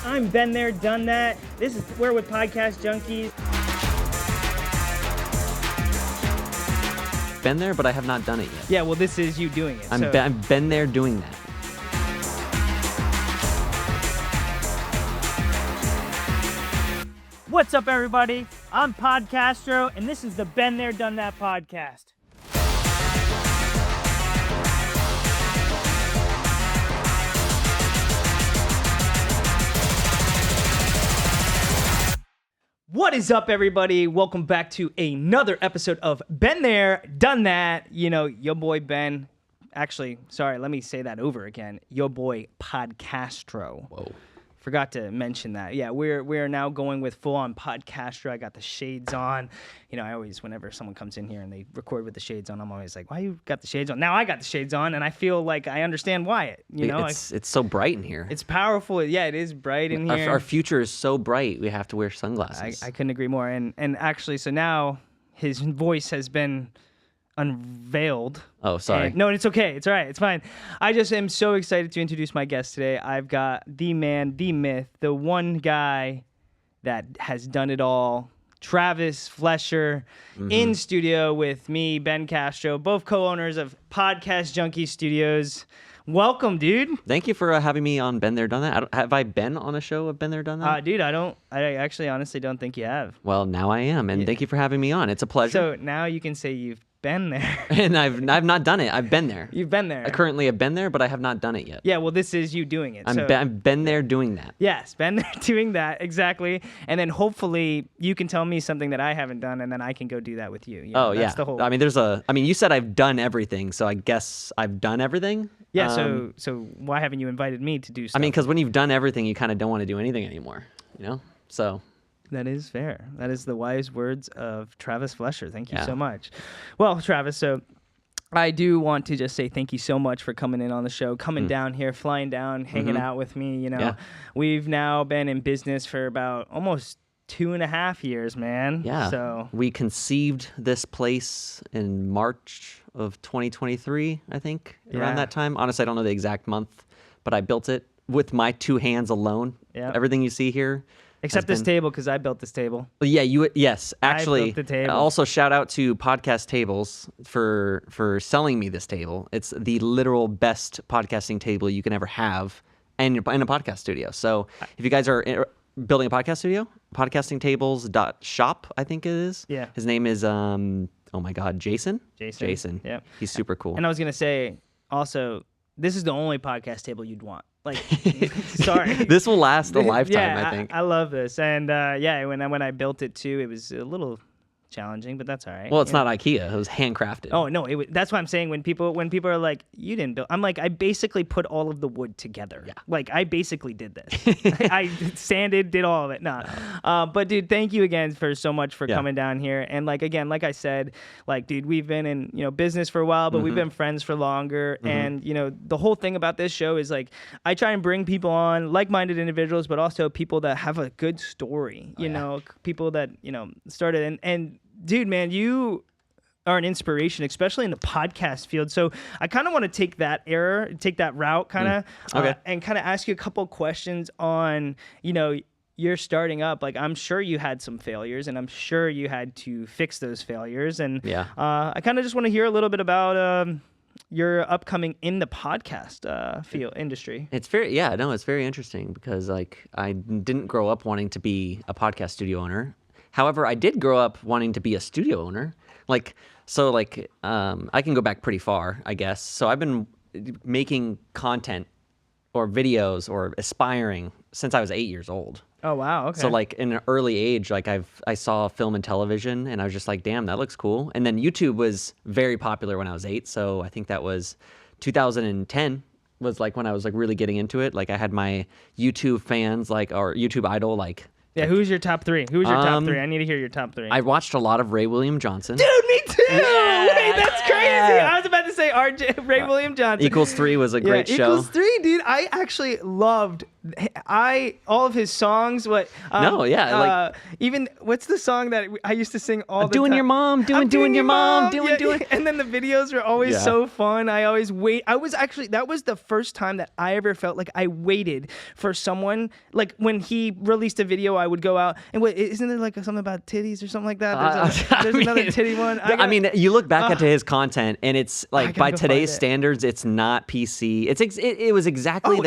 I'm been there, done that. We're with Podcast Junkeez. Been there, but I have not done it yet. Yeah, well, this is you doing it. I've been there doing that. What's up, everybody? I'm Castro, and this is the Been There, Done That podcast. What is up, everybody? Welcome back to another episode of Been There, Done That. You know, your boy Ben. Actually, sorry, let me say that over again. Your boy Castro. Whoa. Forgot to mention that. Yeah, we're now going with full-on Podcastro. I got the shades on. You know, I always, whenever someone comes in here and they record with the shades on, I'm always like, why you got the shades on? Now I got the shades on, and I feel like I understand why. It's so bright in here. It's powerful. Yeah, it is bright in here. Our future is so bright, we have to wear sunglasses. I couldn't agree more. And actually, so now his voice has been unveiled. Oh, sorry. No, it's okay. It's all right. It's fine. I just am so excited to introduce my guest today. I've got the man, the myth, the one guy that has done it all, Travis Flesher, in studio with me, Ben Castro, both co-owners of Podcast Junkeez Studios. Welcome, dude. Thank you for having me on Been There, Done That. Have I been on a show of Been There, Done That? Dude, I actually honestly don't think you have. Well, now I am, and thank you for having me on. It's a pleasure. So now you can say you've been there. And I've not done it. I've been there. You've been there. I currently have been there, but I have not done it yet. Yeah, well, this is you doing it. I've been there doing that. Yes, been there doing that, exactly. And then hopefully you can tell me something that I haven't done, and then I can go do that with you. Oh, yeah. The whole... you said I've done everything, so I guess I've done everything. Yeah, so why haven't you invited me to do stuff? I mean, because when you've done everything, you kind of don't want to do anything anymore, you know? So... That is fair. That is the wise words of Travis Flesher. Thank you so much. Well, Travis, so I do want to just say thank you so much for coming in on the show, coming down here, flying down, hanging out with me. You know, we've now been in business for about almost 2.5 years, man. Yeah. So we conceived this place in March of 2023, I think, around that time. Honestly, I don't know the exact month, but I built it with my 2 hands alone. Yeah. Everything you see here. Except this table, because I built this table. Yeah, yes. Actually, I built the table. Also, shout out to Podcast Tables for selling me this table. It's the literal best podcasting table you can ever have in a podcast studio. So if you guys are building a podcast studio, podcastingtables.shop, I think it is. Yeah. His name is, Jason? Jason. Yeah. He's super cool. And I was going to say, also, this is the only podcast table you'd want. Like, sorry. This will last a lifetime, I think. I love this. And when I built it too, it was a little challenging, but that's all right. Well, it's not IKEA. It was handcrafted. Oh, no. That's what I'm saying. When people are like, you didn't build, I'm like, I basically put all of the wood together. Yeah. Like, I basically did this. I sanded, did all of it. No. But dude, thank you again for so much for coming down here. And like, again, like I said, like, dude, we've been in, business for a while, but we've been friends for longer. And, the whole thing about this show is like, I try and bring people on, like-minded individuals, but also people that have a good story, people that, started and dude, man, you are an inspiration, especially in the podcast field. So I kind of want to take that route kind of, and kind of ask you a couple questions on, you're starting up. Like, I'm sure you had some failures, and I'm sure you had to fix those failures. And I kind of just want to hear a little bit about your upcoming in the podcast field industry. It's very interesting because like I didn't grow up wanting to be a podcast studio owner. However, I did grow up wanting to be a studio owner. I can go back pretty far, I guess. So I've been making content or videos or aspiring since I was 8 years old. Oh, wow. Okay. So like in an early age, like I saw film and television and I was just like, damn, that looks cool. And then YouTube was very popular when I was 8. So I think that was 2010 was like when I was like really getting into it. Like I had my YouTube fans or YouTube idol Yeah, who's your top 3? Who's your top 3? I need to hear your top 3. I watched a lot of Ray William Johnson. Dude, me too! Yeah, wait, that's crazy! I was about to say Ray William Johnson. Equals 3 was a great show. Equals 3, dude. I actually loved all of his songs. What? No, yeah, like even what's the song that I used to sing all the doing time? your mom, doing your mom, doing. And then the videos were always so fun. I always wait. That was the first time that I ever felt like I waited for someone. Like when he released a video, I would go out and wait. Isn't there like something about titties or something like that? There's another titty one. I mean, you look back at his content, and it's like by today's standards, it's not PC. It was exactly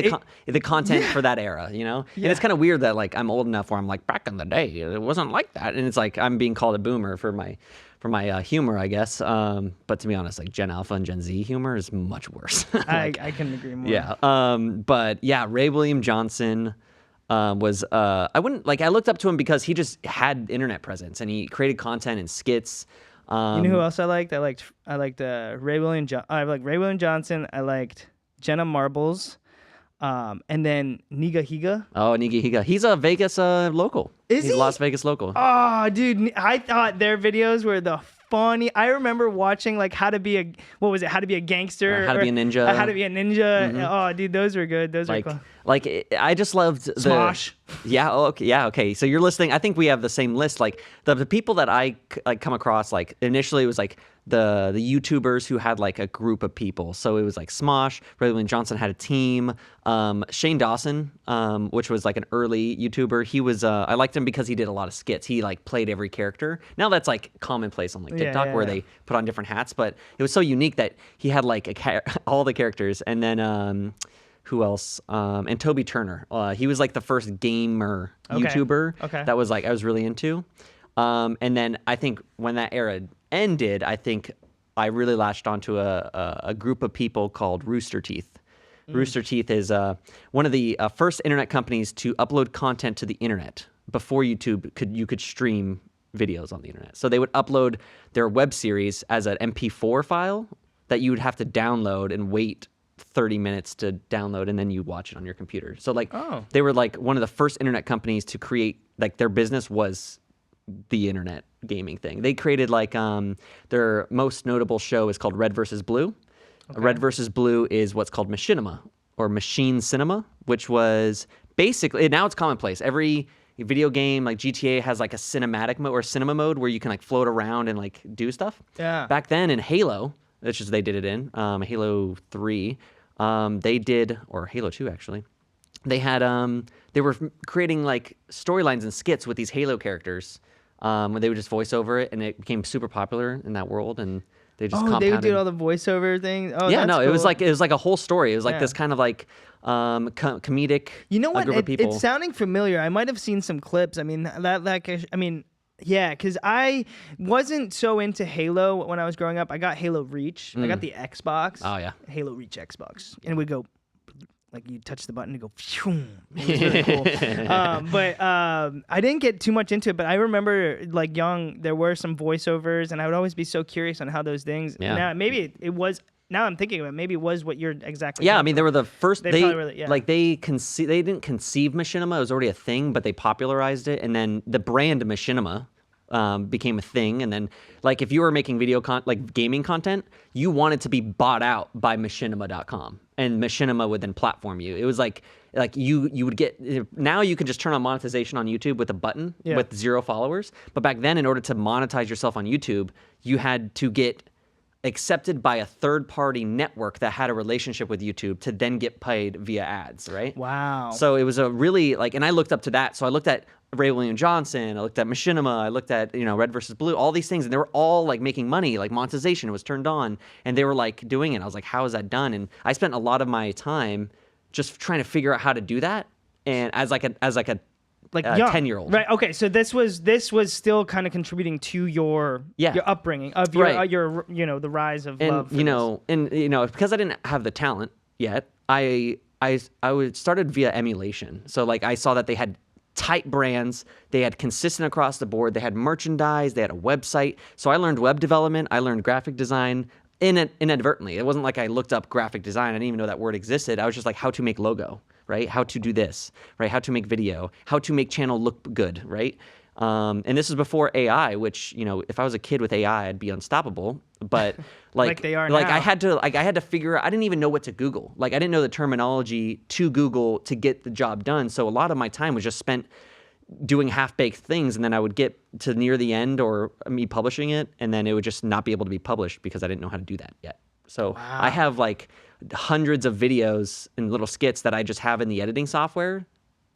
the content for that era, you know. And it's kind of weird that like I'm old enough where I'm like, back in the day, it wasn't like that, and it's like I'm being called a boomer for my humor, I guess. But to be honest, like Gen Alpha and Gen Z humor is much worse. I couldn't agree more. Yeah. But yeah, Ray William Johnson was I looked up to him because he just had internet presence and he created content and skits. You know who else I liked? I liked Ray William. I like Ray William Johnson. I liked Jenna Marbles, and then Niga Higa. Oh, Niga Higa. He's a Vegas local. He's a Las Vegas local. Oh, dude, I thought their videos were the funny. I remember watching like how to be a gangster, how to be a ninja, how to be a ninja. Mm-hmm. Oh, dude, those were good. Those were cool. Like I just loved the Smosh. Yeah. Okay. Yeah. Okay. So you're listening. I think we have the same list. Like the people that I like come across. Like initially, it was like the YouTubers who had like a group of people. So it was like Smosh. Ray William Johnson had a team. Shane Dawson, which was like an early YouTuber. He was. I liked him because he did a lot of skits. He like played every character. Now that's like commonplace on like TikTok where they put on different hats. But it was so unique that he had like all the characters. And then who else? And Toby Turner. He was like the first gamer YouTuber that was like I was really into. And then I think when that era ended, I think I really latched onto a group of people called Rooster Teeth. Rooster Teeth is one of the first internet companies to upload content to the internet. Before YouTube, you could stream videos on the internet. So they would upload their web series as an MP4 file that you would have to download and wait 30 minutes to download, and then you watch it on your computer. So like they were like one of the first internet companies to create, like their business was the internet gaming thing. They created like their most notable show is called Red versus Blue. Red versus Blue is what's called machinima or machine cinema, which was basically, now it's commonplace. Every video game like GTA has like a cinematic mode or cinema mode where you can like float around and like do stuff. Yeah. Back then in Halo, which is they did it in Halo 3, they did, or Halo 2 actually. They had they were creating like storylines and skits with these Halo characters. Where they would just voice over it, and it became super popular in that world, and they just compounded. They would do all the voiceover things. Oh, yeah, that's cool. it was like a whole story. It was like this kind of like comedic. You know what? Group of people. It's sounding familiar. I might have seen some clips. I mean yeah, because I wasn't so into Halo when I was growing up. I got Halo Reach. I got the Xbox. Oh yeah, Halo Reach Xbox, and it would go. Like you touch the button and go, phew. It was really cool. But I didn't get too much into it. But I remember, like young, there were some voiceovers, and I would always be so curious on how those things. Yeah. Now maybe it was. Now I'm thinking of it. Maybe it was what you're exactly. Yeah, I mean, they were the first. They didn't conceive machinima. It was already a thing, but they popularized it, and then the brand machinima became a thing. And then, like, if you were making like gaming content, you wanted to be bought out by machinima.com. And Machinima would then platform you. It was like you would get, now you can just turn on monetization on YouTube with a button with 0 followers. But back then, in order to monetize yourself on YouTube, you had to get accepted by a third-party network that had a relationship with YouTube to then get paid via ads, right? Wow. So it was a really, like, and I looked up to that. So I looked at Ray William Johnson, I looked at Machinima, I looked at, Red versus Blue, all these things, and they were all like making money, like monetization was turned on, and they were like doing it. I was like, how is that done? And I spent a lot of my time just trying to figure out how to do that, and as like a 10-year-old. Right. Okay. So this was still kind of contributing to your upbringing of your the rise of love. Because I didn't have the talent yet, I started via emulation. So like I saw that they had tight brands, they had consistent across the board, they had merchandise, they had a website. So I learned web development, I learned graphic design inadvertently. It wasn't like I looked up graphic design, I didn't even know that word existed. I was just like, how to make logo, right? How to do this, right? How to make video, how to make channel look good, right? And this was before AI, which, you know, if I was a kid with AI, I'd be unstoppable. But Like they are like now. I had to figure out, I didn't even know what to Google. Like I didn't know the terminology to Google to get the job done. So a lot of my time was just spent doing half-baked things, and then I would get to near the end or me publishing it, and then it would just not be able to be published because I didn't know how to do that yet. So I have like hundreds of videos and little skits that I just have in the editing software.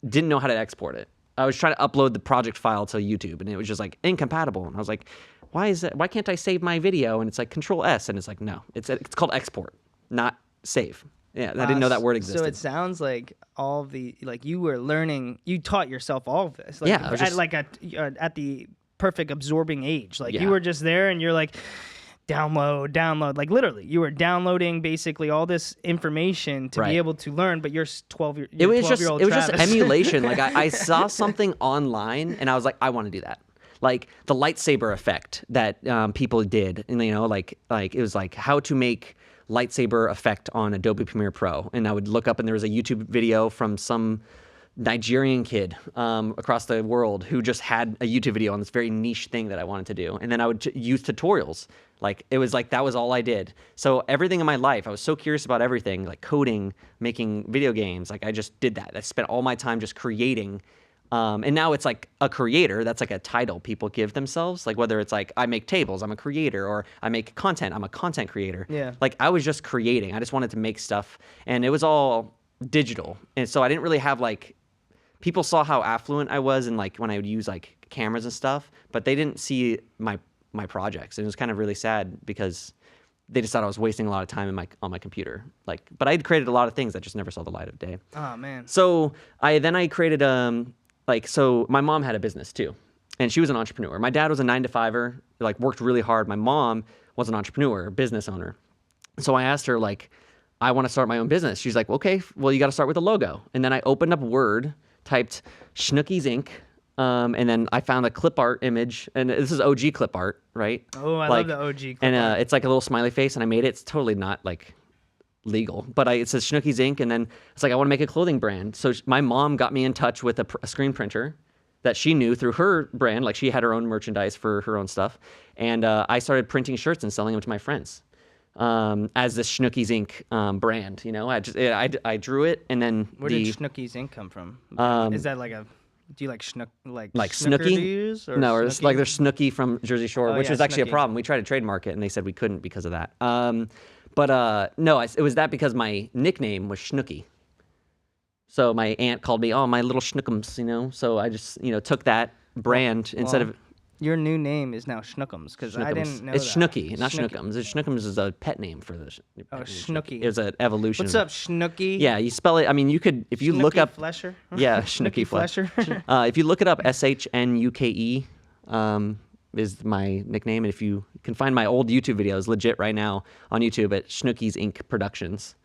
Didn't know how to export it. I was trying to upload the project file to YouTube, and it was just like incompatible. And I was like, why can't I save my video? And it's like Control S, and it's like, no, it's called export, not save. Yeah, I didn't know that word existed. So it sounds like all of the, like you were learning, you taught yourself all of this. Like, Yeah, I was just- at the perfect absorbing age. Like Yeah. you were just there and you're like, download. Like literally, you were downloading basically all this information to Right. be able to learn. But you're 12 year. It was just Travis. emulation. Like I saw something online, and I was like, I want to do that. Like the lightsaber effect that people did, and you know, like it was like how to make lightsaber effect on Adobe Premiere Pro, and I would look up, and there was a YouTube video from some Nigerian kid across the world who just had a YouTube video on this very niche thing that I wanted to do, and then I would use tutorials. Like it was like that was all I did. So everything in my life, I was so curious about everything, like coding, making video games. Like I just did that. I spent all my time just creating. And now it's like a creator. That's like a title people give themselves. Like whether it's like I make tables, I'm a creator, or I make content, I'm a content creator. Yeah. Like I was just creating. I just wanted to make stuff, and it was all digital. And so I didn't really have like, people saw how affluent I was, and like when I would use like cameras and stuff, but they didn't see my projects. And it was kind of really sad because they just thought I was wasting a lot of time on my computer. Like, but I had created a lot of things that just never saw the light of day. Oh man. So I created so my mom had a business too, and she was an entrepreneur. My dad was a 9-to-5er, like worked really hard. My mom was an entrepreneur, business owner. So I asked her, like, I want to start my own business. She's like, okay, well, you got to start with a logo. And then I opened up Word, typed Junkeez Inc., and then I found a clip art image, and this is OG clip art, right? Oh, I love the OG clip and art. it's like a little smiley face, and I made it. It's totally not like legal, but it says Junkeez Inc. And then it's like, I want to make a clothing brand. So my mom got me in touch with a screen printer that she knew through her brand. Like she had her own merchandise for her own stuff. And I started printing shirts and selling them to my friends as this Junkeez Inc. Brand. You know, I drew it, and then Where did Junkeez Inc. come from? Is that like a, do you like like snooker Snooki? dudes, or No, or it's Snooki? like there's Snooki from Jersey Shore, which yeah, was actually a Snooki. problem. We tried to trademark it, and they said we couldn't because of that. But no, it was that because my nickname was Snooki. So my aunt called me, oh, my little Schnookums, you know? So I just, took that brand instead of... Your new name is now Schnookums, because I didn't know it's that. Snooki, not Schnookums. Schnookums is a pet name for the... Oh, Snooki. It was an evolution. What's up, Snooki? Yeah, you spell it... I mean, you could... If you look Snooki up... Flesher? Yeah, Snooki Snooki Flesher. if you look it up, SHNUKE is my nickname. And if you can find my old YouTube videos, legit right now on YouTube at Junkeez Inc. Productions.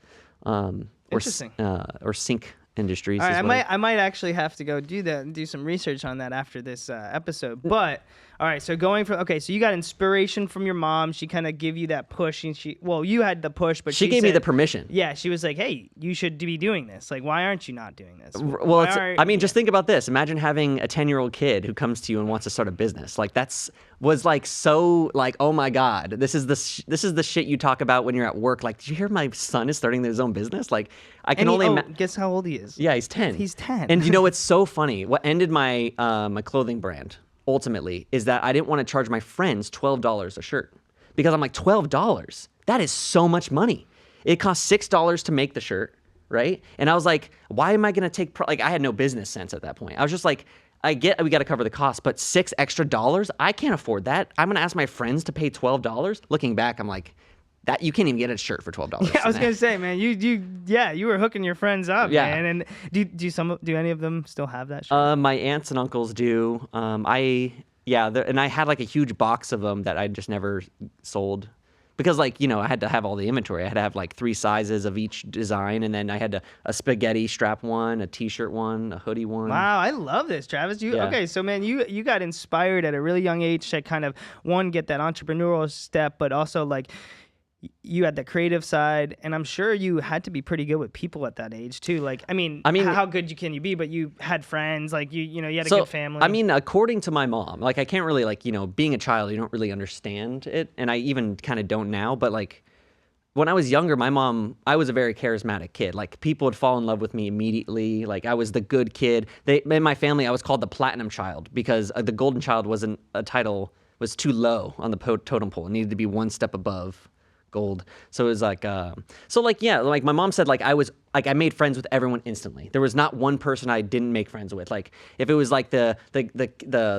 Interesting. Or Sync Industries. All right, I might actually have to go do some research on that after this episode. But all right, so so you got inspiration from your mom. She kind of gave you that push, and you had the push, but she gave me said, the permission. Yeah, she was like, "Hey, you should be doing this. Like, why aren't you not doing this?" Well, just think about this. Imagine having a 10-year-old kid who comes to you and wants to start a business. Like was like so like, oh my God, this is the shit you talk about when you're at work. Like, did you hear my son is starting his own business? Like, I can guess how old he is? Yeah, he's 10. He's 10. And it's so funny. What ended my my clothing brand ultimately is that I didn't want to charge my friends $12 a shirt, because I'm like, $12? That is so much money. It costs $6 to make the shirt, right? And I was like, why am I going to take like, I had no business sense at that point. I was just like, we got to cover the cost, but $6 extra, I can't afford that. I'm going to ask my friends to pay $12. Looking back, I'm like, that you can't even get a shirt for $12. Yeah, I was gonna say, man, you were hooking your friends up, Yeah. man. And do any of them still have that shirt? My aunts and uncles do. And I had like a huge box of them that I just never sold. Because I had to have all the inventory. I had to have like 3 sizes of each design, and then I had a spaghetti strap one, a t-shirt one, a hoodie one. Wow, I love this, Travis. Okay, so man, you got inspired at a really young age to kind of get that entrepreneurial step, but also like you had the creative side, and I'm sure you had to be pretty good with people at that age too. Like, I mean, how good can you be? But you had friends, like you had a good family. I mean, according to my mom, like I can't really like, being a child, you don't really understand it. And I even kind of don't now, but like when I was younger, I was a very charismatic kid. Like people would fall in love with me immediately. Like I was the good kid. In my family, I was called the platinum child because the golden child was too low on the totem pole. It needed to be one step above gold. So it was like, like my mom said, like I made friends with everyone instantly. There was not one person I didn't make friends with. Like if it was like the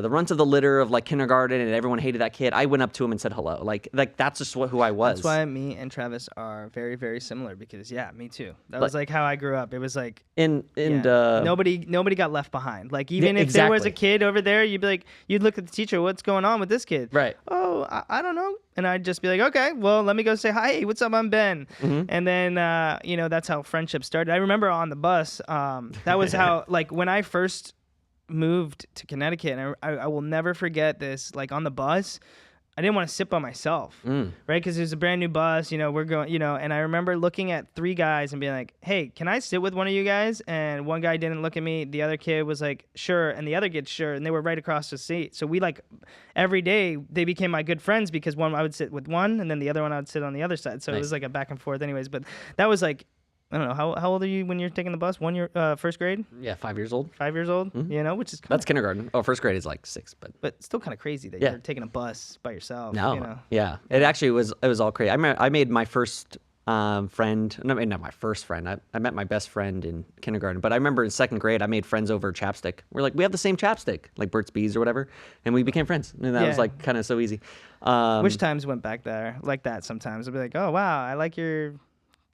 runts of the litter of like kindergarten and everyone hated that kid, I went up to him and said hello. Like that's just who I was. That's why me and Travis are very, very similar because me too. That was like how I grew up. It was like nobody got left behind. Like even if there was a kid over there, you'd look at the teacher, what's going on with this kid? Right. Oh, I don't know. And I'd just be like, okay, well, let me go say hi. Hey, what's up? I'm Ben. Mm-hmm. And then, that's how friendship started. I remember on the bus, that was how, like, when I first moved to Connecticut, and I will never forget this, like, on the bus, I didn't want to sit by myself, right? Because it was a brand new bus, we're going, and I remember looking at 3 guys and being like, hey, can I sit with one of you guys? And one guy didn't look at me. The other kid was like, sure. And the other kid, sure. And they were right across the seat. So we every day they became my good friends because I would sit with one and then the other one I would sit on the other side. So It was like a back and forth anyways. But that was like, I don't know, how old are you when you're taking the bus? 1 year, first grade? Yeah, 5 years old. 5 years old, which is that's kindergarten. Oh, first grade is like 6, but still kind of crazy that you're taking a bus by yourself. No, yeah, it actually was. It was all crazy. I made my first friend. No, not my first friend. I met my best friend in kindergarten. But I remember in 2nd grade, I made friends over chapstick. We're like, we have the same chapstick, like Burt's Bees or whatever, and we became friends. And that was like kind of so easy. Which times went back there like that? Sometimes I'd be like, oh wow, I like your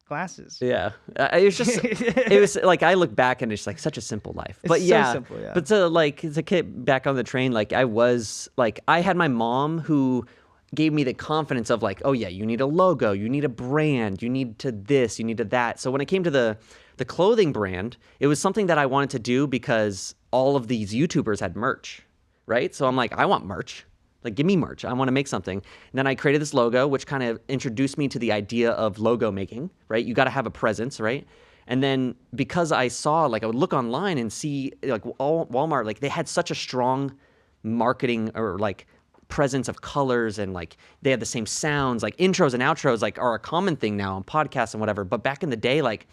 glasses. Yeah, it was just it was like I look back and it's like such a simple life. But so simple, but to get back on the train, like I had my mom who gave me the confidence of like, oh yeah, you need a logo, you need a brand, you need to this, you need to that. So when it came to the clothing brand, it was something that I wanted to do because all of these YouTubers had merch, right? So I'm like, I want merch. Like, give me merch. I want to make something. And then I created this logo, which kind of introduced me to the idea of logo making, right? You got to have a presence, right? And then because I saw, like, I would look online and see, like, Walmart, like, they had such a strong marketing or, like, presence of colors and, like, they had the same sounds. Like, intros and outros, like, are a common thing now on podcasts and whatever. But back in the day, like,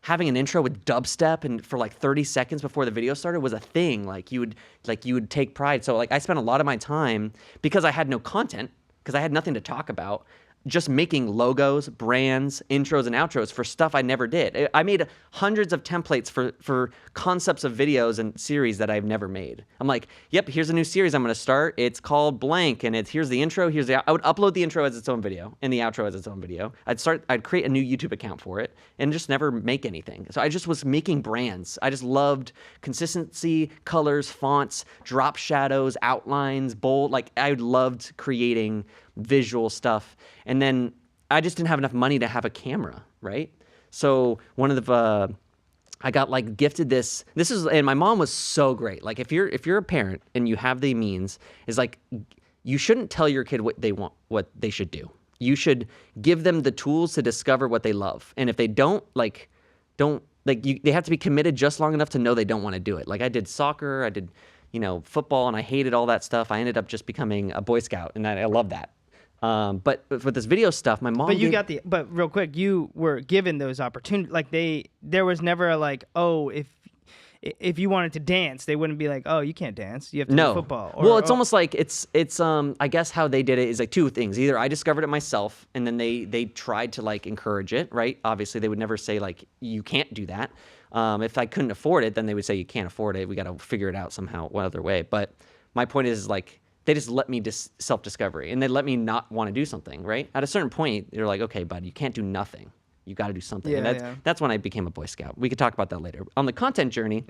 having an intro with dubstep and for like 30 seconds before the video started was a thing. Like you would take pride. So like I spent a lot of my time because I had no content, because I had nothing to talk about, just making logos, brands, intros, and outros for stuff I never did. I made hundreds of templates for concepts of videos and series that I've never made. I'm like, yep, here's a new series I'm going to start. It's called blank, and here's the intro, I would upload the intro as its own video, and the outro as its own video. I'd create a new YouTube account for it, and just never make anything. So I just was making brands. I just loved consistency, colors, fonts, drop shadows, outlines, bold. Like I loved creating visual stuff. And then I just didn't have enough money to have a camera, right? So I got like gifted this is, and my mom was so great. Like if you're a parent and you have the means, is like, you shouldn't tell your kid what they want, what they should do. You should give them the tools to discover what they love. And if they they have to be committed just long enough to know they don't want to do it. Like I did soccer, I did, football, and I hated all that stuff. I ended up just becoming a Boy Scout, and I love that. But with this video stuff, my mom. But real quick, you were given those opportunities. Like there was never a like, oh, if you wanted to dance, they wouldn't be like, oh, you can't dance, you have to do football. Well, it's almost like it's I guess how they did it is like 2 things. Either I discovered it myself, and then they tried to like encourage it, right? Obviously, they would never say like you can't do that. If I couldn't afford it, then they would say you can't afford it. We got to figure it out somehow, one other way. But my point is like, they just let me self-discovery, and they let me not want to do something, right? At a certain point, you're like, okay, bud, you can't do nothing. You got to do something. And that's when I became a Boy Scout. We could talk about that later. On the content journey,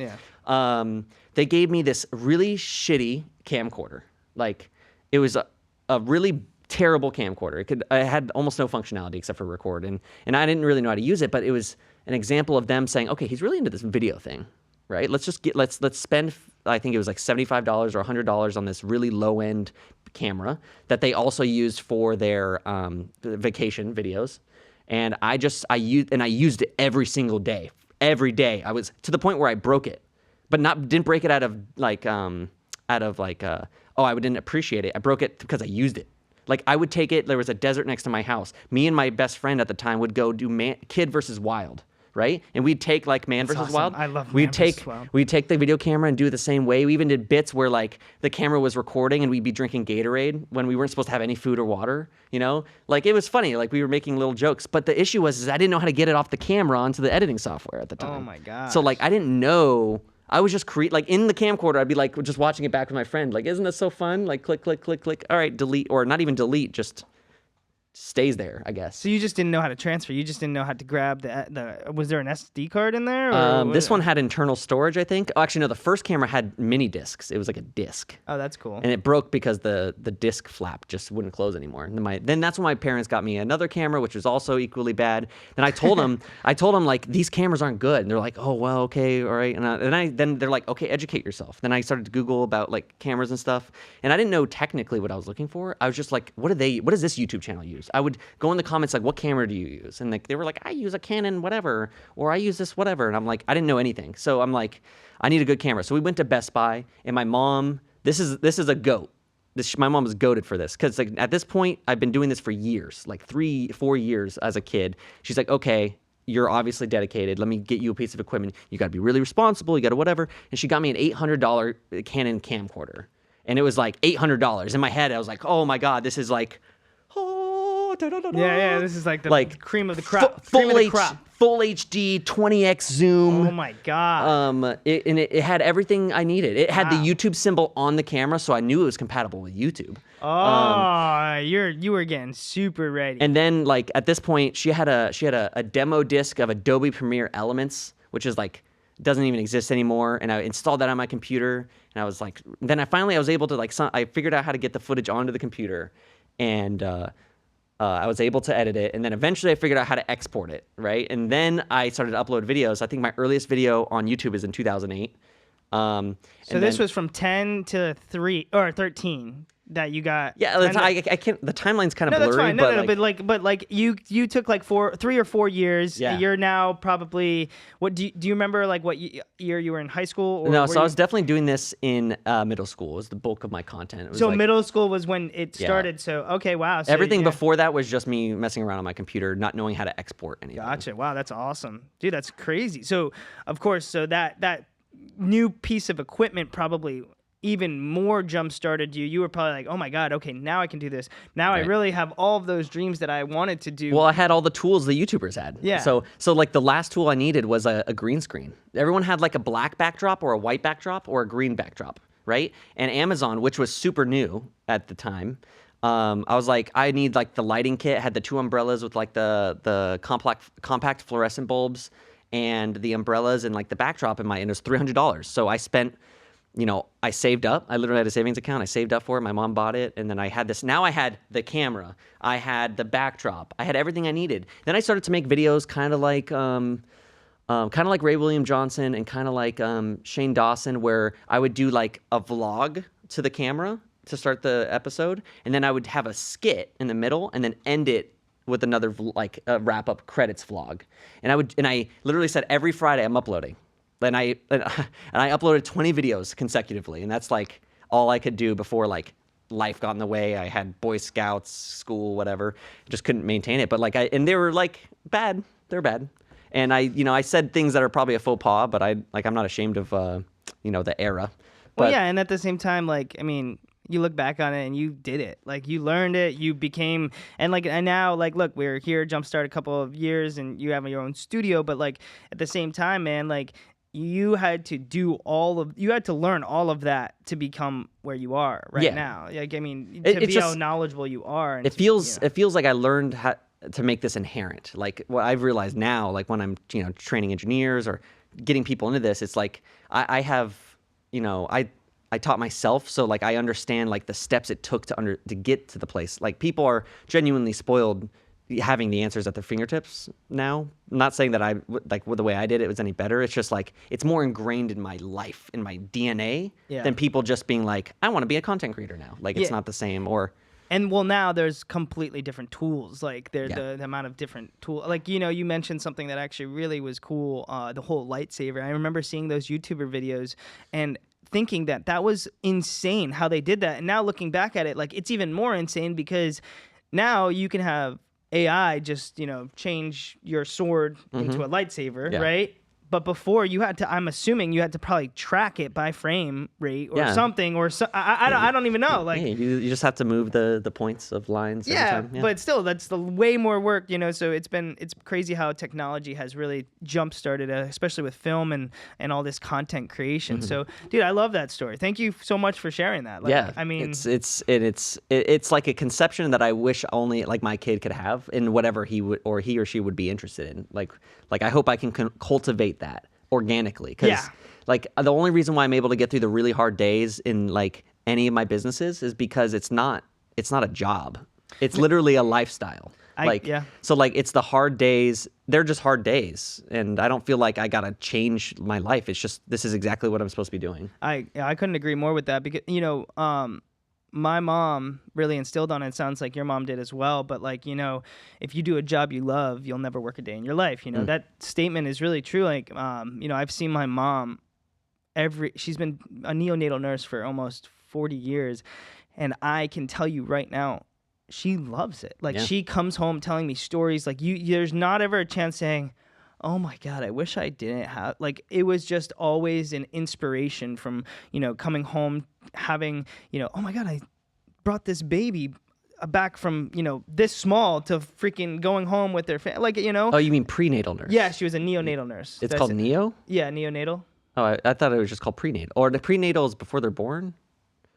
they gave me this really shitty camcorder. Like, it was a really terrible camcorder. I had almost no functionality except for record, and I didn't really know how to use it, but it was an example of them saying, okay, he's really into this video thing. Right? Let's spend, I think it was like $75 or $100 on this really low-end camera that they also used for their vacation videos. And I used it every single day. Every day. I was to the point where I broke it, but didn't break it out of I didn't appreciate it. I broke it because I used it. Like I would take it. There was a desert next to my house. Me and my best friend at the time would go do Kid versus Wild. Right? And we'd take like Man versus Wild. I love Man versus Wild. We'd take the video camera and do it the same way. We even did bits where like the camera was recording and we'd be drinking Gatorade when we weren't supposed to have any food or water, you know? Like it was funny. Like we were making little jokes. But the issue was I didn't know how to get it off the camera onto the editing software at the time. Oh my god. So like I didn't know. I was just like in the camcorder, I'd be like just watching it back with my friend. Like, isn't this so fun? Like click, click, click, click. All right, delete, or not even delete, just stays there, I guess. So you just didn't know how to transfer. You just didn't know how to grab the. Was there an SD card in there? This one had internal storage, I think. Oh, actually, no. The first camera had mini discs. It was like a disc. Oh, that's cool. And it broke because the disc flap just wouldn't close anymore. And then that's when my parents got me another camera, which was also equally bad. Then I told them, like these cameras aren't good. And they're like, oh well, okay, all right. Then they're like, okay, educate yourself. Then I started to Google about like cameras and stuff, and I didn't know technically what I was looking for. I was just like, what does this YouTube channel use? I would go in the comments like, what camera do you use? And like they were like, I use a Canon whatever, or I use this whatever. And I'm like, I didn't know anything. So I'm like, I need a good camera. So we went to Best Buy, and my mom, this is a goat. My mom was goated for this because like at this point I've been doing this for years, like 3-4 years as a kid. She's like, okay, you're obviously dedicated. Let me get you a piece of equipment. You got to be really responsible. You got to whatever. And she got me an $800 Canon camcorder, and it was like $800. In my head, I was like, oh my god, this is like. Yeah, this is like the cream of the crop. Full HD, 20x zoom. Oh my god. It had everything I needed. It had the YouTube symbol on the camera, so I knew it was compatible with YouTube. Oh, you were getting super ready. And then like at this point, she had a demo disc of Adobe Premiere Elements, which is like doesn't even exist anymore. And I installed that on my computer, and I was like, then I was able to I figured out how to get the footage onto the computer, and I was able to edit it, and then eventually I figured out how to export it, right? And then I started to upload videos. I think my earliest video on YouTube is in 2008. So this was from 10 to 3 or 13 that you got. Yeah, I can't. The timeline's kind of blurry. That's fine. But you took like 3 or 4 years. Yeah. You're now probably what do you remember like what year you were in high school? Or no, so I was definitely doing this in middle school. It was the bulk of my content. It was so middle school was when it started. Yeah. So okay, wow. So, everything before that was just me messing around on my computer, not knowing how to export anything. Gotcha. Wow, that's awesome, dude. That's crazy. So of course, so that new piece of equipment probably even more jump started you. You were probably like, oh my god, okay, now I can do this. Now right. I really have all of those dreams that I wanted to do. Well, I had all the tools the YouTubers had. Yeah. So like the last tool I needed was a green screen. Everyone had like a black backdrop or a white backdrop or a green backdrop, right? And Amazon, which was super new at the time, I was like, I need like the lighting kit. It had the 2 umbrellas with like the compact fluorescent bulbs and the umbrellas and like the backdrop and it was $300. So I spent, I saved up. I literally had a savings account. I saved up for it. My mom bought it. And then I had this. Now I had the camera. I had the backdrop. I had everything I needed. Then I started to make videos kind of like Ray William Johnson and kind of like Shane Dawson, where I would do like a vlog to the camera to start the episode. And then I would have a skit in the middle and then end it with another like a wrap up credits vlog. And I literally said every Friday I'm uploading. And I uploaded 20 videos consecutively, and that's like all I could do before like life got in the way. I had Boy Scouts, school, whatever. Just couldn't maintain it. But like and they were like bad. They're bad. And I said things that are probably a faux pas, but I'm not ashamed of the era. But, well, yeah, and at the same time, like you look back on it and you did it. Like you learned it, you became and now like look, we're here, Jumpstart a couple of years, and you have your own studio. But like at the same time, man, like. You had to learn all of that to become where you are now. Like, to be how knowledgeable you are. And it feels like I learned how to make this inherent. Like what I've realized now, like when I'm, training engineers or getting people into this, it's like I have, I taught myself. So like I understand like the steps it took to get to the place. Like people are genuinely spoiled having the answers at their fingertips now. I'm not saying that like the way I did it was any better. It's just like it's more ingrained in my life, in my DNA, than people just being like, I want to be a content creator now. Like it's not the same. Or and well, now there's completely different tools. Like the amount of different tools. Like, you know, you mentioned something that actually really was cool. The whole lightsaber. I remember seeing those YouTuber videos and thinking that was insane how they did that. And now looking back at it, like it's even more insane because now you can have AI just, you know, change your sword into a lightsaber, right? But before you had to, I'm assuming you had to probably track it by frame rate or something, or I don't even know. Like you just have to move the points of lines. Every time. But still, that's the way more work, you know. So it's crazy how technology has really jump started, especially with film and all this content creation. So, dude, I love that story. Thank you so much for sharing that. Like, I mean, it's like a conception that I wish only like my kid could have in whatever he or she would be interested in. Like I hope I can cultivate that organically, because like the only reason why I'm able to get through the really hard days in like any of my businesses is because it's not a job. It's literally a lifestyle. So like it's the hard days. They're just hard days, and I don't feel like I gotta change my life. It's just this is exactly what I'm supposed to be doing. I couldn't agree more with that, because you know my mom really instilled on it. It sounds like your mom did as well. But like, you know, if you do a job you love, you'll never work a day in your life. You know, that statement is really true. Like, you know, I've seen my mom she's been a neonatal nurse for almost 40 years. And I can tell you right now, she loves it. Like she comes home telling me stories. Like there's not ever a chance saying, oh my God, I wish I didn't have, like, it was just always an inspiration from, you know, coming home, having, you know, oh my God, I brought this baby back from, you know, this small to freaking going home with their family. Like, you know. Oh, you mean prenatal nurse? Yeah, she was a neonatal nurse. It's called neo? Yeah, neonatal. Oh, I thought it was just called prenatal. Or the prenatal is before they're born?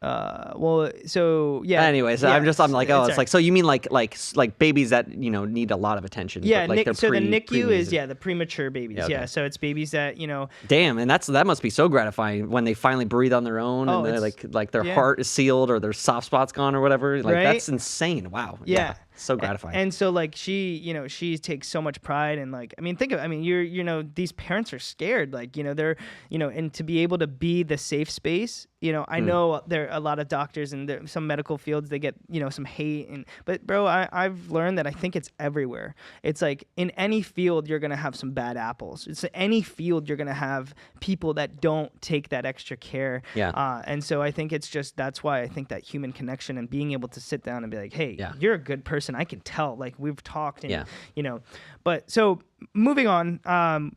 Well, so yeah. Anyways, I'm like, oh, it's like, so you mean like babies that, you know, need a lot of attention. Yeah, but like so the NICU is the premature babies. Yeah, okay. So it's babies that, you know. Damn, and that must be so gratifying when they finally breathe on their own, and they're like their heart is sealed or their soft spot's gone or whatever. Like that's insane. Wow. Yeah. So gratifying. And so like she, you know, she takes so much pride in, like, I mean, you're, you know, these parents are scared, like, you know, they're, you know, and to be able to be the safe space, you know, I know there are a lot of doctors and some medical fields, they get, you know, some hate, but bro, I've learned that I think it's everywhere. It's like in any field, you're going to have some bad apples. It's any field, you're going to have people that don't take that extra care. Yeah. And so I think it's just, that's why I think that human connection and being able to sit down and be like, hey, you're a good person. I can tell, like we've talked and, you know, but so moving on,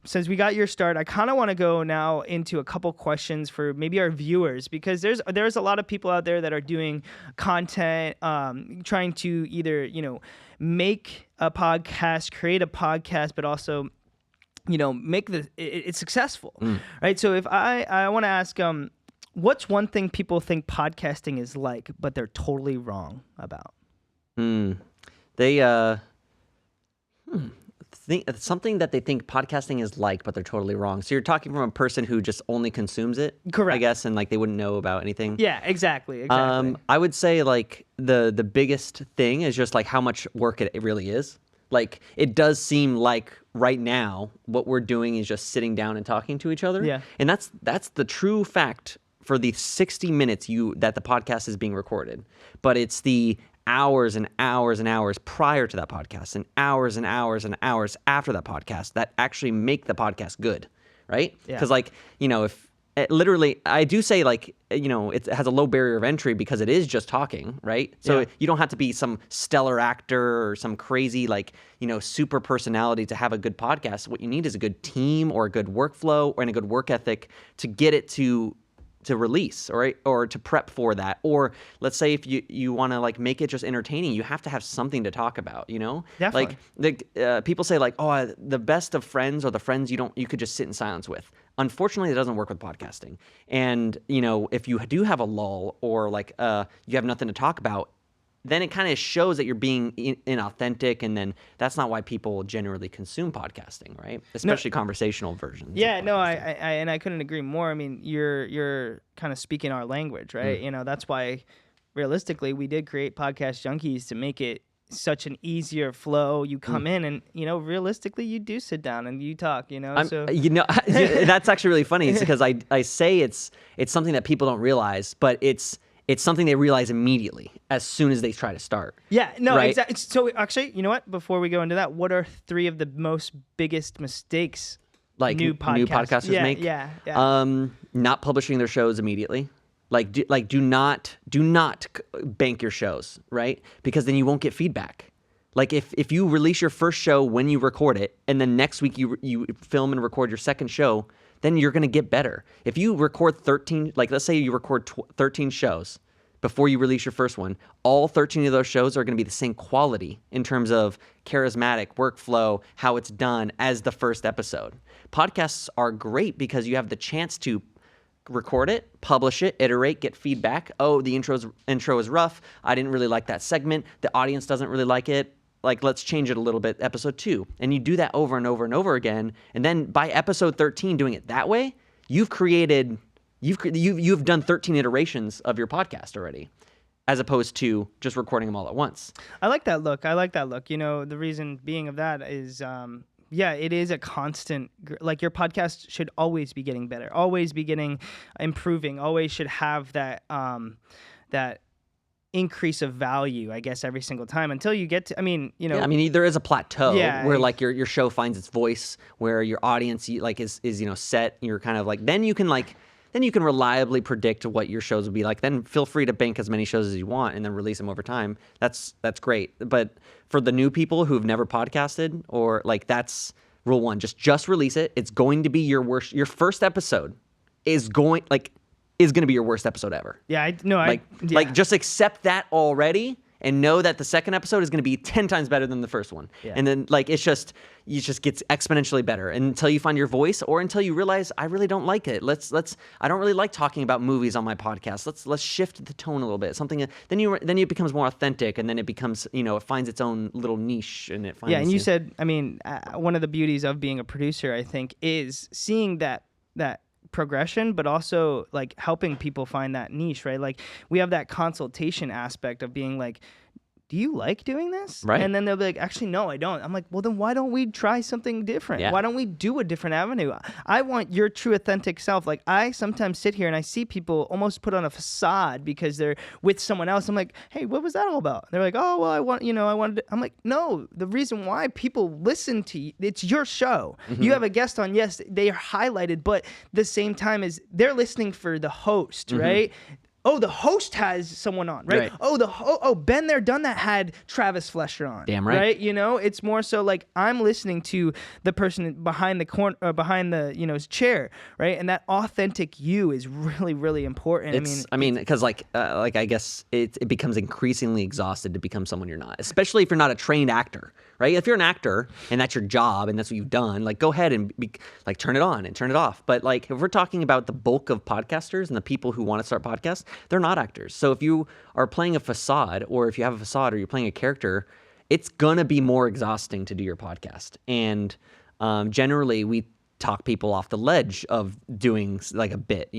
since we got your start, I kind of want to go now into a couple questions for maybe our viewers, because there's a lot of people out there that are doing content, trying to either, you know, make a podcast, create a podcast, but also, you know, make it successful, right? So if I want to ask, what's one thing people think podcasting is like, but they're totally wrong about? They think something that they think podcasting is like, but they're totally wrong. So you're talking from a person who just only consumes it, correct? I guess, and like they wouldn't know about anything. Yeah, exactly. I would say like the biggest thing is just like how much work it really is. Like it does seem like right now what we're doing is just sitting down and talking to each other. Yeah, and that's the true fact for the 60 minutes that the podcast is being recorded, but it's the hours and hours and hours prior to that podcast and hours and hours and hours after that podcast that actually make the podcast good, right? Because like, you know, if literally, I do say like, you know, it has a low barrier of entry because it is just talking, right? So you don't have to be some stellar actor or some crazy like, you know, super personality to have a good podcast. What you need is a good team or a good workflow and a good work ethic to get it to release, or to prep for that. Or let's say if you want to like make it just entertaining, you have to have something to talk about, you know? Definitely. Like people say like, oh, the best of friends are the friends you could just sit in silence with. Unfortunately, it doesn't work with podcasting. And, you know, if you do have a lull or like you have nothing to talk about, then it kind of shows that you're being inauthentic, and then that's not why people generally consume podcasting, right? Especially conversational versions. Yeah, no, I couldn't agree more. I mean, you're kind of speaking our language, right? You know, that's why realistically we did create Podcast Junkeez to make it such an easier flow. You come in and, realistically you do sit down and you talk, that's actually really funny. It's because I say it's something that people don't realize, but it's something they realize immediately as soon as they try to start. Yeah, no, right? Exactly. So actually, you know what? Before we go into that, what are 3 of the most biggest mistakes new podcasters make? Yeah. Not publishing their shows immediately. Do not bank your shows, right? Because then you won't get feedback. Like if you release your first show when you record it, and then next week you film and record your second show, then you're going to get better. If you record 13, let's say you record 13 shows before you release your first one, all 13 of those shows are going to be the same quality in terms of charismatic, workflow, how it's done as the first episode. Podcasts are great because you have the chance to record it, publish it, iterate, get feedback. Oh, the intro is rough. I didn't really like that segment. The audience doesn't really like it. Let's change it a little bit, episode 2. And you do that over and over and over again. And then by episode 13, doing it that way, you've done 13 iterations of your podcast already, as opposed to just recording them all at once. I like that look. The reason being of that is, it is a constant, your podcast should always be getting better, always be improving, always should have that, that increase of value, I guess, every single time until you get to, there is a plateau where your show finds its voice, where your audience is set. You're kind of then you can reliably predict what your shows will be like. Then feel free to bank as many shows as you want and then release them over time. That's great. But for the new people who've never podcasted, or that's rule 1, just release it. It's going to be your worst. Your first episode is going to be your worst episode ever. Yeah, just accept that already and know that the second episode is going to be 10 times better than the first one. Yeah. And then it just gets exponentially better until you find your voice, or until you realize I really don't like it. I don't really like talking about movies on my podcast. Let's shift the tone a little bit. Then it becomes more authentic, and then it becomes, it finds its own little niche, and it finds. Yeah, and you said, one of the beauties of being a producer, I think, is seeing that progression, but also helping people find that niche, right? We have that consultation aspect of being do you like doing this? Right. And then they'll be like, actually, no, I don't. I'm like, well, then why don't we try something different? Yeah. Why don't we do a different avenue? I want your true, authentic self. I sometimes sit here and I see people almost put on a facade because they're with someone else. I'm like, hey, what was that all about? They're like, oh, well, I wanted to. I'm like, no, the reason why people listen to you, it's your show. Mm-hmm. You have a guest on, yes, they are highlighted, but the same time as they're listening for the host, mm-hmm. right? Oh, the host has someone on, right? Oh, Been There, Done That had Travis Flesher on. Damn right. Right? It's more so I'm listening to the person behind the corner, behind the his chair, right? And that authentic you is really, really important. Because I guess it becomes increasingly exhausted to become someone you're not, especially if you're not a trained actor, right? If you're an actor and that's your job and that's what you've done, go ahead and turn it on and turn it off. But if we're talking about the bulk of podcasters and the people who want to start podcasts, they're not actors. So if you are playing a facade, or if you have a facade, or you're playing a character, it's gonna be more exhausting to do your podcast. And generally, we talk people off the ledge of doing a bit,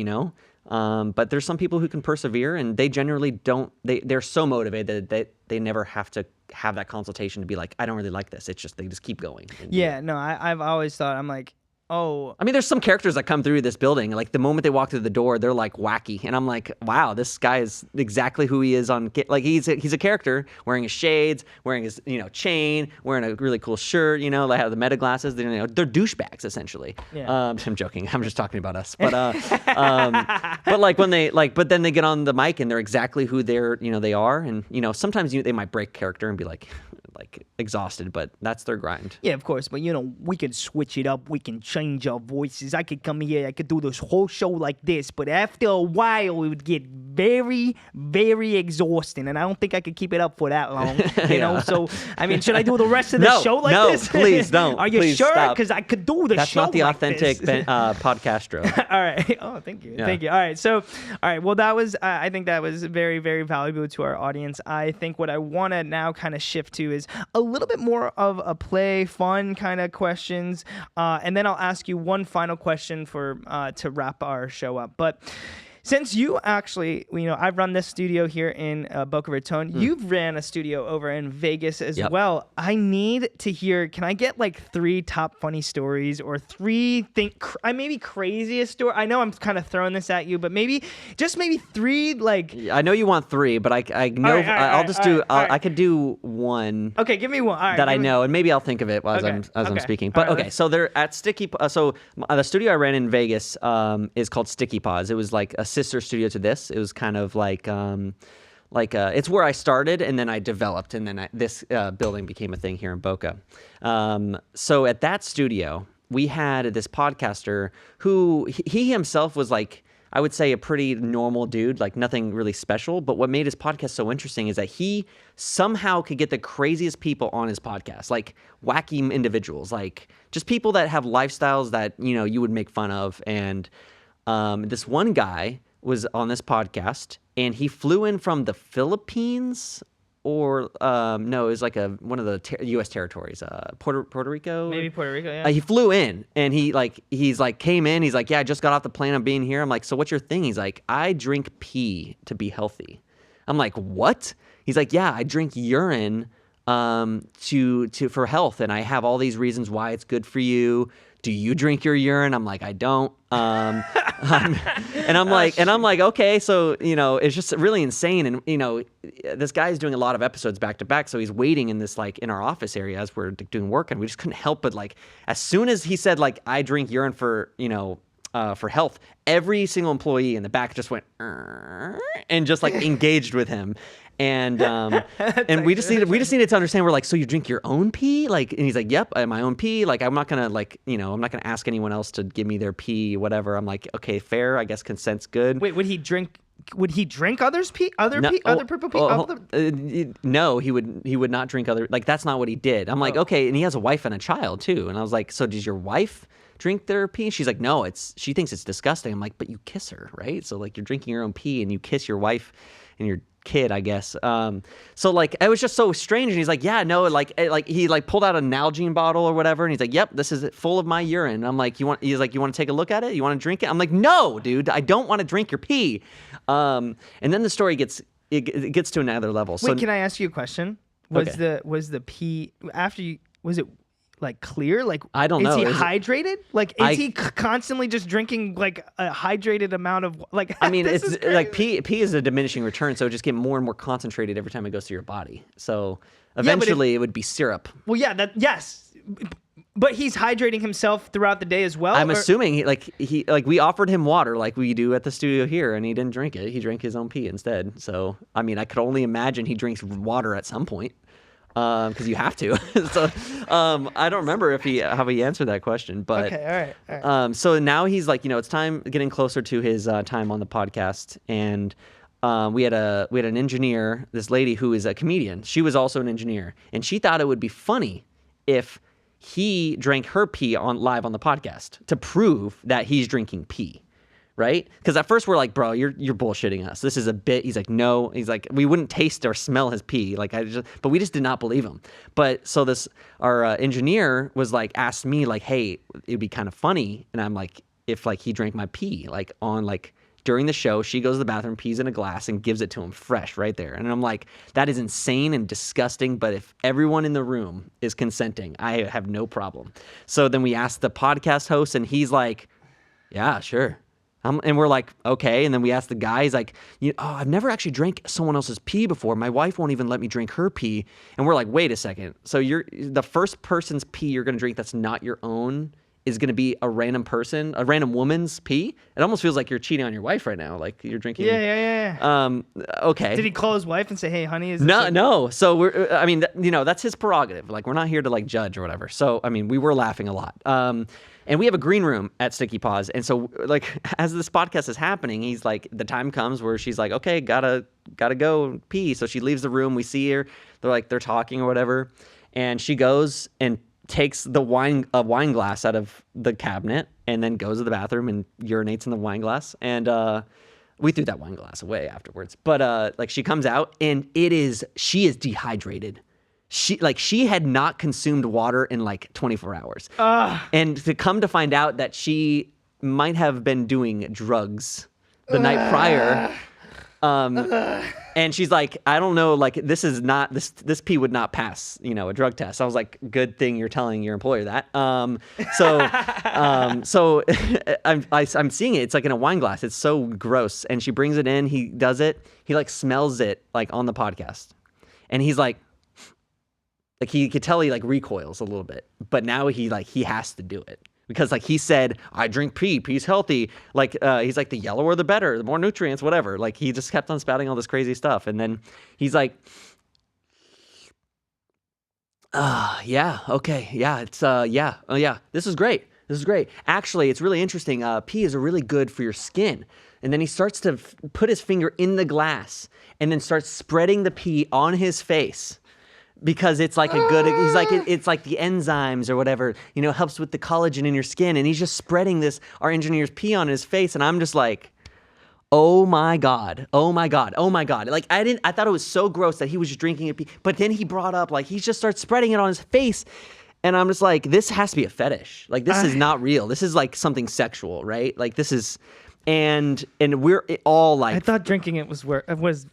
But there's some people who can persevere, and they generally don't. They're so motivated that they never have to have that consultation to be like, I don't really like this. It's just they just keep going. Yeah, no, I've always thought, I'm like, oh. There's some characters that come through this building. The moment they walk through the door, they're wacky, and I'm like, wow, this guy is exactly who he is on. He's a character wearing his shades, wearing his chain, wearing a really cool shirt. They have the meta glasses. They're douchebags essentially. Yeah. I'm joking. I'm just talking about us. But but then they get on the mic and they're exactly who they are, and sometimes they might break character and be exhausted, but that's their grind. Yeah, of course. But we can switch it up. We can change our voices. I could come here. I could do this whole show like this. But after a while, it would get very, very exhausting, and I don't think I could keep it up for that long. You know. So should I do the rest of the show like this? No, please don't. Are you please sure? Stop. Because I could do the That's show. That's not the like authentic Podcastro. All right. Oh, thank you. Yeah. Thank you. All right. So, all right. Well, that was. I think that was very, very valuable to our audience. I think what I want to now kind of shift to is a little bit more of a play, fun kind of questions, and then I'll ask you one final question for to wrap our show up. But Since you actually, I run this studio here in Boca Raton. You've ran a studio over in Vegas as well. I need to hear, can I get like 3 top funny stories or 3 maybe craziest story? I know I'm kind of throwing this at you, but maybe 3 like. I know you want 3, but I know I'll just do. I could do 1. Okay, give me 1. All right, that I know, and maybe I'll think of it as I'm speaking. But okay, so they're at Sticky. So the studio I ran in Vegas is called Sticky Paws. It was like a sister studio to this. It was kind of like it's where I started, and then I developed, and then this building became a thing here in Boca. So at that studio, we had this podcaster who he himself was like, I would say, a pretty normal dude, like nothing really special. But what made his podcast so interesting is that he somehow could get the craziest people on his podcast, like wacky individuals, like just people that have lifestyles that, you would make fun of. And this one guy was on this podcast, and he flew in from the Philippines, or no, it was like one of the U.S. territories, Puerto Rico. Maybe Puerto Rico. Yeah. He flew in, and he's came in. He's like, yeah, I just got off the plane. I'm being here. I'm like, so what's your thing? He's like, I drink pee to be healthy. I'm like, what? He's like, yeah, I drink urine for health, and I have all these reasons why it's good for you. Do you drink your urine? I'm like, I don't. And I'm like, okay, so it's just really insane. And this guy's doing a lot of episodes back to back, so he's waiting in this in our office area as we're doing work, and we just couldn't help but as soon as he said I drink urine for health, every single employee in the back just went and just engaged with him. And and we just needed to understand. We're like, so you drink your own pee? And he's like, yep, I have my own pee. I'm not gonna I'm not gonna ask anyone else to give me their pee, whatever. I'm like, okay, fair. I guess consent's good. Wait, would he drink others' pee? Other people pee? No, he would not drink other. That's not what he did. I'm like, okay, and he has a wife and a child too. And I was like, so does your wife drink their pee? She's like, no, she thinks it's disgusting. I'm like, but you kiss her, right? So you're drinking your own pee, and you kiss your wife and your kid, I guess. So it was just so strange. And he's like, yeah, no, he pulled out a Nalgene bottle or whatever, and he's like, yep, this is full of my urine. I'm like, you want to take a look at it? You want to drink it? I'm like, no, dude, I don't want to drink your pee. And then the story gets to another level. Wait, can I ask you a question? Was the pee after you, was it clear? I don't know. Is he hydrated? Is he constantly just drinking a hydrated amount of I mean, it's pee is a diminishing return, so it just get more and more concentrated every time it goes through your body. So eventually it would be syrup. Well, yeah, yes. But he's hydrating himself throughout the day as well. I'm assuming we offered him water like we do at the studio here, and he didn't drink it. He drank his own pee instead. So I mean, I could only imagine he drinks water at some point. Because you have to. So I don't remember how he answered that question, but okay, all right. So now he's it's time, getting closer to his time on the podcast, and we had an engineer, this lady who is a comedian. She was also an engineer, and she thought it would be funny if he drank her pee live on the podcast to prove that he's drinking pee. Right? Because at first we're like, bro, you're bullshitting us. This is a bit. He's like, no. He's like, we wouldn't taste or smell his pee. But we just did not believe him. But so our engineer was asked me hey, it'd be kind of funny. And I'm like, if he drank my pee, during the show, she goes to the bathroom, pees in a glass, and gives it to him fresh right there. And I'm like, that is insane and disgusting. But if everyone in the room is consenting, I have no problem. So then we asked the podcast host, and he's like, yeah, sure. And we're like, okay. And then we asked the guy, he's like, I've never actually drank someone else's pee before. My wife won't even let me drink her pee. And we're like, wait a second. So the first person's pee you're going to drink that's not your own is going to be a random woman's pee? It almost feels like you're cheating on your wife right now. You're drinking. Yeah. Okay. Did he call his wife and say, hey, honey, is this No. So that's his prerogative. We're not here to judge or whatever. So, I mean, we were laughing a lot. And we have a green room at Sticky Paws. And so, as this podcast is happening, he's the time comes where she's like, okay, gotta go pee. So she leaves the room. We see her. They're talking or whatever. And she goes and takes a wine glass out of the cabinet and then goes to the bathroom and urinates in the wine glass. And we threw that wine glass away afterwards. But she comes out, and she is dehydrated. She had not consumed water in 24 hours. And to come to find out that she might have been doing drugs the night prior. And she's like, I don't know, like this pee would not pass, a drug test. I was like, good thing you're telling your employer that. So I'm seeing it. It's like in a wine glass. It's so gross. And she brings it in. He does it. He like smells it like on the podcast, and he's like he could tell he like recoils a little bit. But now he has to do it. Because like he said, I drink pee, pee's healthy. Like he's like, the yellower the better, the more nutrients, whatever. Like he just kept on spouting all this crazy stuff. And then he's like, yeah, okay, yeah, it's yeah, oh yeah, this is great. This is great. Actually, it's really interesting. Pee is really good for your skin. And then he starts to put his finger in the glass and then starts spreading the pee on his face. Because it's like he's like, it's like the enzymes or whatever, helps with the collagen in your skin. And he's just spreading this, our engineer's pee on his face. And I'm just like, oh my God, oh my God, oh my God. Like I thought it was so gross that he was just drinking a pee. But then he brought up, like, he just starts spreading it on his face. And I'm just like, this has to be a fetish. Like, this is not real. This is like something sexual, right? Like this is... And we're all like, I thought drinking it was where it was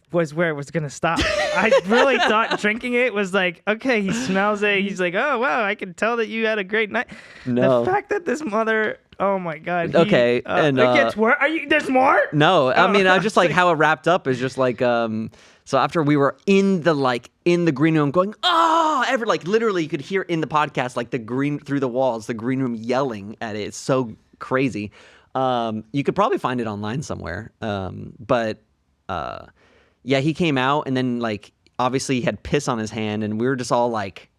gonna stop. I really thought drinking it was like, okay, he smells it. He's like, oh wow, I can tell that you had a great night. No. The fact that this mother, oh my God. Okay, and it gets worse. There's more? No, I mean, I just like how it wrapped up is just like, so after we were in the green room going, literally you could hear in the podcast, like through the walls, the green room yelling at it. It's so crazy. You could probably find it online somewhere. But he came out and then like, obviously he had piss on his hand and we were just all like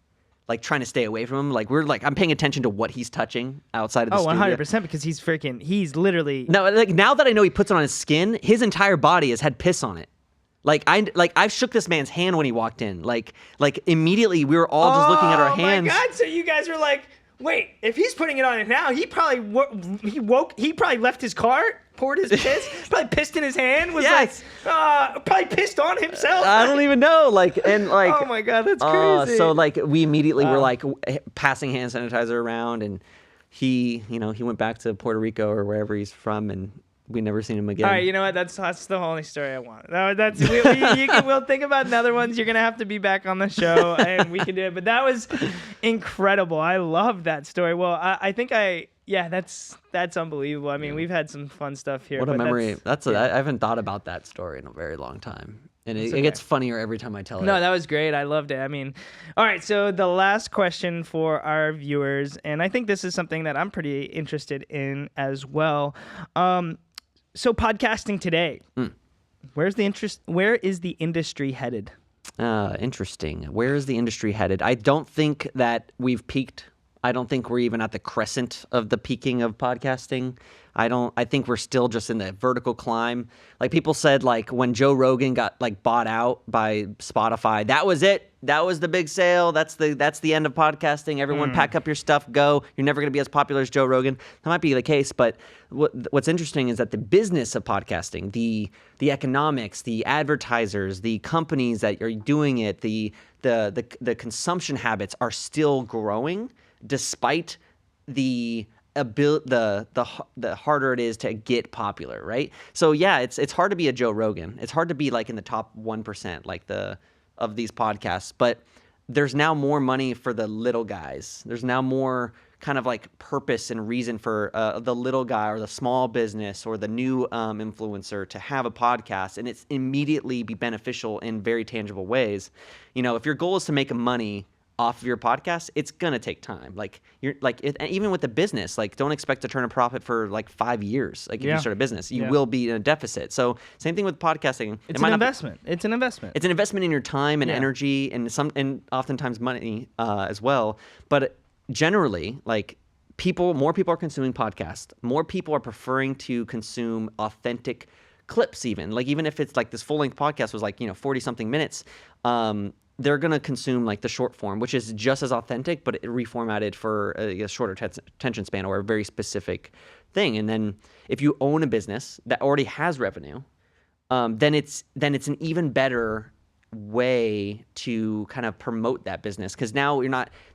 trying to stay away from him. Like I'm paying attention to what he's touching outside of the studio. 100% because he's literally. No, like now that I know he puts it on his skin, his entire body has had piss on it. I shook this man's hand when he walked in. Like immediately we were all just looking at our hands. Oh my God. So you guys were like, wait, if he's putting it on it now, he probably left his car, poured his piss, probably pissed in his hand, was probably pissed on himself. I don't even know. Oh my God, that's crazy. So we immediately were passing hand sanitizer around, and he went back to Puerto Rico or wherever he's from, and we never seen him again. All right, you know what? That's the only story I want. We'll think about another ones. You're gonna have to be back on the show, and we can do it. But that was incredible. I love that story. Well, I think that's unbelievable. I mean, we've had some fun stuff here. What a memory! I haven't thought about that story in a very long time, and it gets funnier every time I tell it. No, that was great. I loved it. I mean, all right. So the last question for our viewers, and I think this is something that I'm pretty interested in as well. So podcasting today, where is the industry headed? Interesting. Where is the industry headed? I don't think that we've peaked. I don't think we're even at the crescent of the peaking of podcasting. I think we're still just in the vertical climb. Like people said, like when Joe Rogan got like bought out by Spotify, that was it. That was the big sale. That's the end of podcasting. Everyone pack up your stuff, go. You're never going to be as popular as Joe Rogan. That might be the case, but what's interesting is that the business of podcasting, the economics, the advertisers, the companies that are doing it, the consumption habits are still growing despite the harder it is to get popular, right? So yeah, it's hard to be a Joe Rogan. It's hard to be like in the top 1%, of these podcasts, but there's now more money for the little guys. There's now more kind of like purpose and reason for the little guy or the small business or the new influencer to have a podcast, and it's immediately be beneficial in very tangible ways. If your goal is to make money off of your podcast, it's gonna take time. Even with the business, don't expect to turn a profit for 5 years. If you start a business, you will be in a deficit. So same thing with podcasting. It's an investment. It's an investment. It's an investment in your time and energy, and oftentimes money as well. But generally, more people are consuming podcasts. More people are preferring to consume authentic clips. Even if it's this full length podcast was 40 something minutes. They're going to consume the short form, which is just as authentic, but reformatted for a shorter attention span or a very specific thing. And then if you own a business that already has revenue, then it's an even better way to kind of promote that business, because now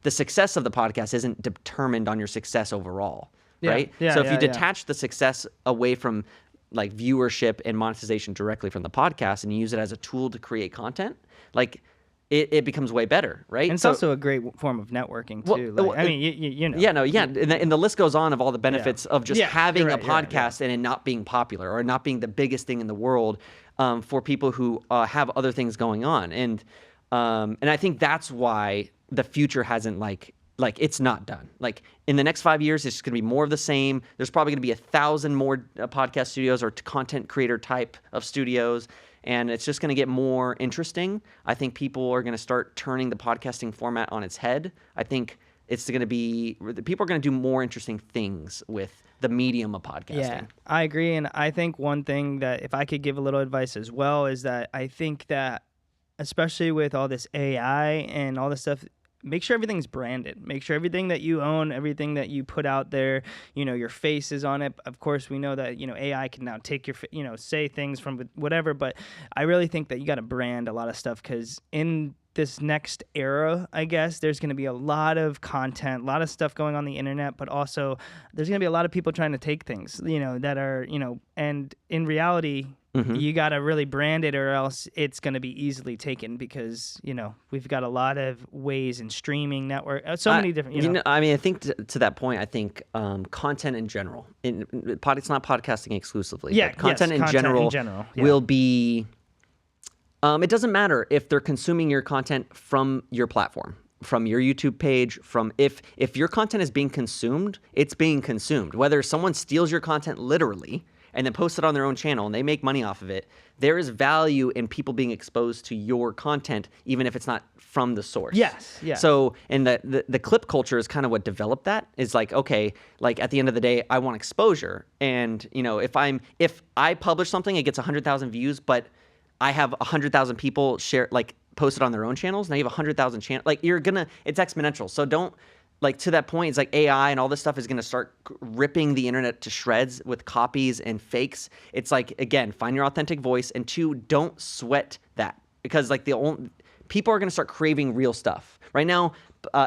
the success of the podcast isn't determined on your success overall, right? So if you detach the success away from like viewership and monetization directly from the podcast and you use it as a tool to create content, like it becomes way better, right? And it's also a great form of networking too. Like, I mean, you know. And the list goes on of all the benefits of just having a podcast and it not being popular or not being the biggest thing in the world for people who have other things going on. And I think that's why the future hasn't like it's not done. Like in the next 5 years, it's going to be more of the same. There's probably going to be 1,000 more podcast studios or content creator type of studios. And it's just going to get more interesting. I think people are going to start turning the podcasting format on its head. I think it's going to be, people are going to do more interesting things with the medium of podcasting. Yeah, I agree. And I think one thing that if I could give a little advice as well is that I think that especially with all this AI and all this stuff, make sure everything's branded. Make sure everything that you own, everything that you put out there, you know, your face is on it. Of course, we know that, you know, AI can now take your, you know, say things from whatever, but I really think that you got to brand a lot of stuff because in this next era, I guess, there's going to be a lot of content, a lot of stuff going on the internet, but also there's going to be a lot of people trying to take things, you know, that are, you know, and in reality, you got to really brand it or else it's going to be easily taken because, you know, we've got a lot of ways in streaming network, so many different, you know. I mean, I think to that point, I think content in general, it's not podcasting exclusively, but content in general will be, it doesn't matter if they're consuming your content from your platform, from your YouTube page, from if your content is being consumed, it's being consumed. Whether someone steals your content literally and then post it on their own channel and they make money off of it, there is value in people being exposed to your content, even if it's not from the source. Yes, yes. So, and the clip culture is kind of what developed that. Is like, okay, like at the end of the day, I want exposure. And, you know, if I publish something, it gets 100,000 views, but I have 100,000 people share, like post it on their own channels, now you have 100,000 channels. Like it's exponential. So don't, like to that point, it's like AI and all this stuff is going to start ripping the internet to shreds with copies and fakes. It's like, again, find your authentic voice, and 2, don't sweat that because like people are going to start craving real stuff. Right now,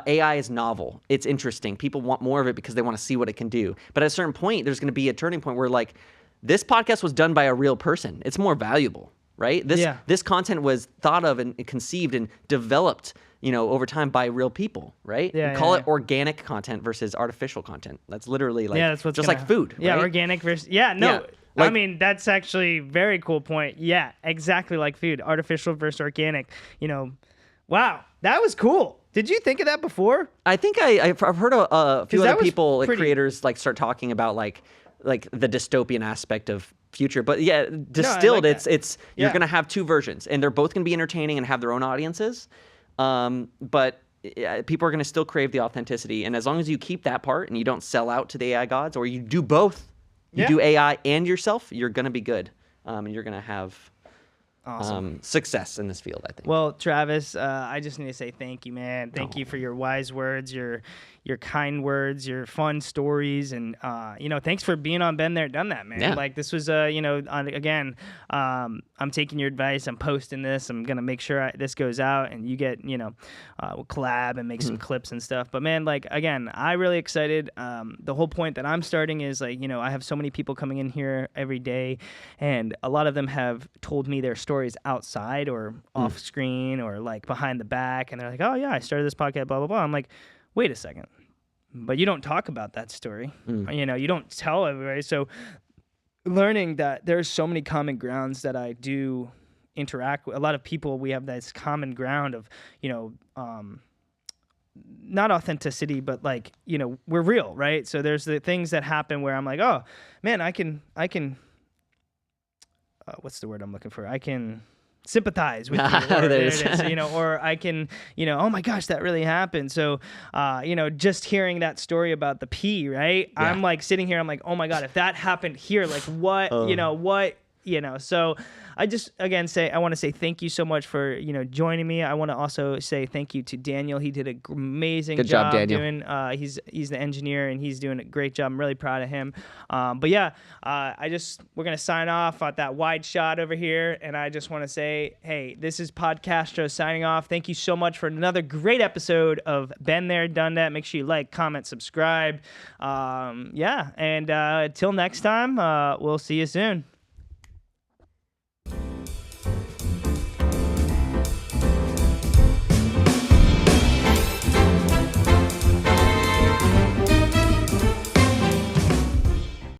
AI is novel. It's interesting. People want more of it because they want to see what it can do. But at a certain point, there's going to be a turning point where like this podcast was done by a real person. It's more valuable, right? This content was thought of and conceived and developed, you know, over time by real people, right? Call it organic content versus artificial content. That's literally like that's just like food. Yeah, right? Organic versus I mean, that's actually a very cool point. Yeah, exactly like food, artificial versus organic. You know, wow, that was cool. Did you think of that before? I think I've heard a few other people, like creators, like start talking about like the dystopian aspect of future. But yeah, distilled, it's you're gonna have 2 versions, and they're both gonna be entertaining and have their own audiences. But people are going to still crave the authenticity. And as long as you keep that part and you don't sell out to the AI gods, or you do both, you do AI and yourself, you're going to be good. And you're going to have success in this field, I think. Well, Travis, I just need to say thank you, man. Thank you for your wise words, your kind words, your fun stories, and you know, thanks for being on Been There, Done That, man. Like this was you know, again, I'm taking your advice. I'm posting this. I'm gonna make sure this goes out, and you get, you know, we'll collab and make some clips and stuff. But man, like again, I'm really excited. The whole point that I'm starting is like, you know, I have so many people coming in here every day, and a lot of them have told me their stories outside or off screen or like behind the back, and they're like, oh yeah, I started this podcast, blah blah blah. I'm like, wait a second, but you don't talk about that story. You know, you don't tell everybody. So learning that there's so many common grounds that I do interact with. A lot of people, we have this common ground of, you know, not authenticity, but like, you know, we're real, right? So there's the things that happen where I'm like, oh man, I can what's the word I'm looking for? I can sympathize with you, or there it is, you know, or I can, you know, oh my gosh, that really happened. So, you know, just hearing that story about the pee, right? I'm like sitting here, I'm like, oh my God, if that happened here, like what, you know, so I just, again, I want to say thank you so much for, you know, joining me. I want to also say thank you to Daniel. He did an amazing job Daniel. doing, he's the engineer and he's doing a great job. I'm really proud of him. But yeah, we're going to sign off at that wide shot over here. And I just want to say, hey, this is Castro signing off. Thank you so much for another great episode of Been There, Done That. Make sure you like, comment, subscribe. And until next time, we'll see you soon.